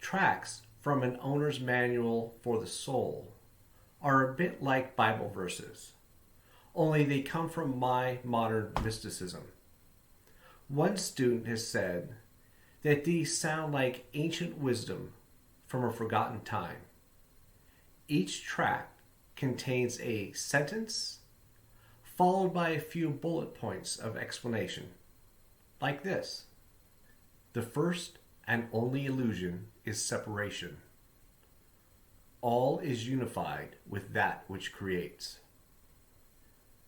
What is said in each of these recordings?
Tracts from an owner's manual for the soul are a bit like Bible verses, only they come from my modern mysticism. One student has said that these sound like ancient wisdom from a forgotten time. Each tract contains a sentence followed by a few bullet points of explanation, like this: the first and only illusion is separation. All is unified with that which creates.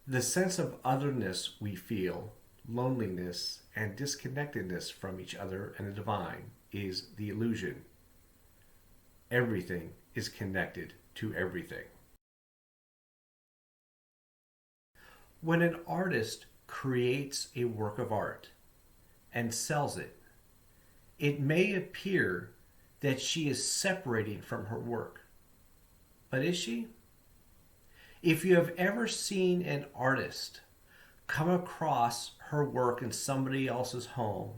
The sense of otherness we feel, loneliness, and disconnectedness from each other and the divine, is the illusion. Everything is connected to everything. When an artist creates a work of art and sells it, it may appear that she is separating from her work. But is she? If you have ever seen an artist come across her work in somebody else's home,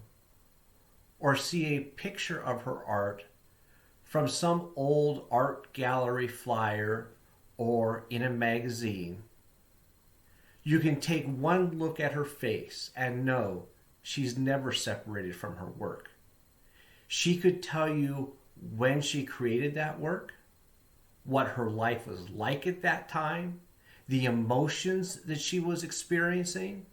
or see a picture of her art from some old art gallery flyer or in a magazine, you can take one look at her face and know she's never separated from her work. She could tell you when she created that work, what her life was like at that time, the emotions that she was experiencing,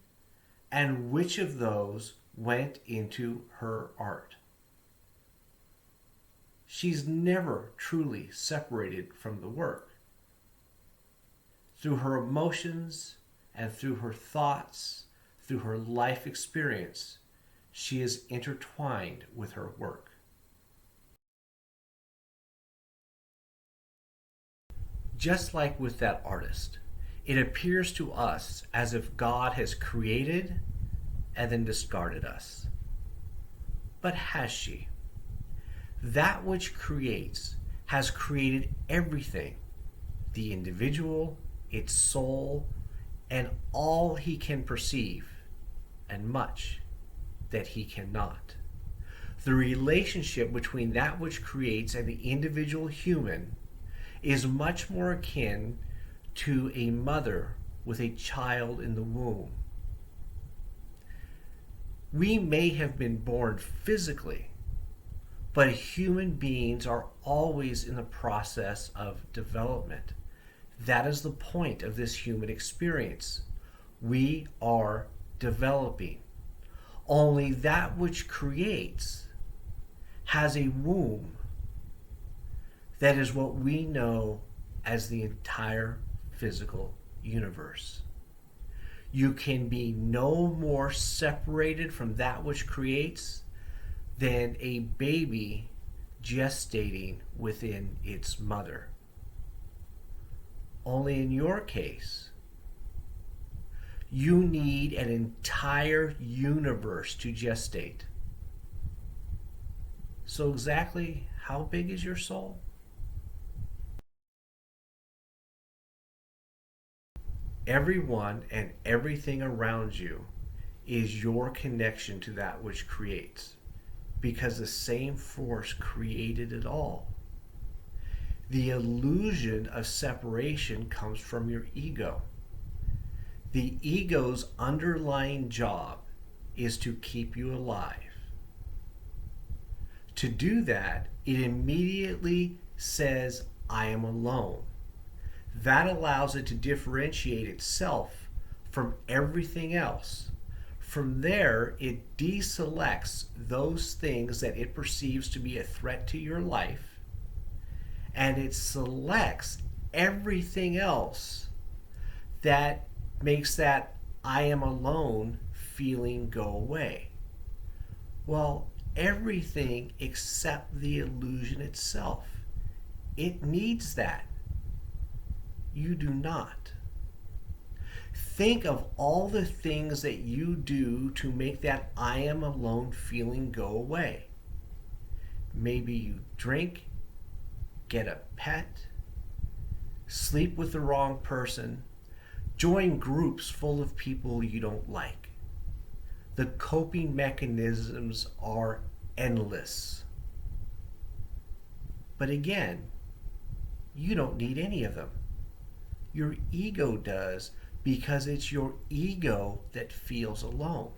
and which of those went into her art. She's never truly separated from the work. Through her emotions and through her thoughts, through her life experience, she is intertwined with her work. Just like with that artist, it appears to us as if God has created and then discarded us. But has she? That which creates has created everything, the individual, its soul, and all he can perceive, and much that he cannot. The relationship between that which creates and the individual human is much more akin to a mother with a child in the womb. We may have been born physically, but human beings are always in the process of development. That is the point of this human experience. We are developing. Only that which creates has a womb that is what we know as the entire physical universe. You can be no more separated from that which creates than a baby gestating within its mother. Only in your case, you need an entire universe to gestate. So exactly how big is your soul? Everyone and everything around you is your connection to that which creates, because the same force created it all. The illusion of separation comes from your ego. The ego's underlying job is to keep you alive. To do that, it immediately says, I am alone. That allows it to differentiate itself from everything else. From there, it deselects those things that it perceives to be a threat to your life, and it selects everything else that makes that I am alone feeling go away. Well, everything except the illusion itself. It needs that. You do not. Think of all the things that you do to make that I am alone feeling go away. Maybe you drink, get a pet, sleep with the wrong person, join groups full of people you don't like. The coping mechanisms are endless. But again, you don't need any of them. Your ego does, because it's your ego that feels alone.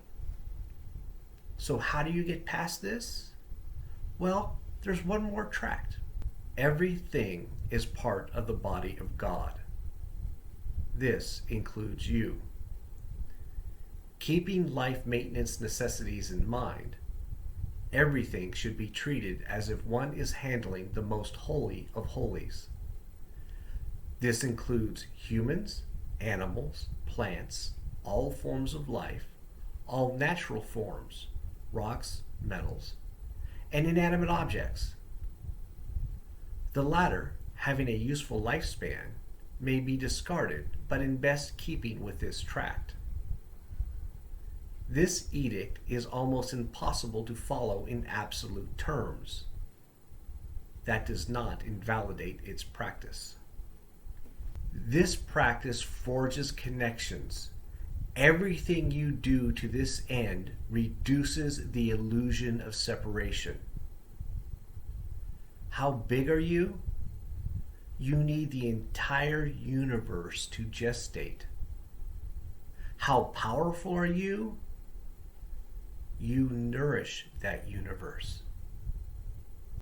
So how do you get past this? Well, there's one more tract. Everything is part of the body of God. This includes you. Keeping life maintenance necessities in mind, everything should be treated as if one is handling the most holy of holies. This includes humans, animals, plants, all forms of life, all natural forms, rocks, metals, and inanimate objects. The latter, having a useful lifespan, may be discarded, but in best keeping with this tract. This edict is almost impossible to follow in absolute terms. That does not invalidate its practice. This practice forges connections. Everything you do to this end reduces the illusion of separation. How big are you? You need the entire universe to gestate. How powerful are you? You nourish that universe.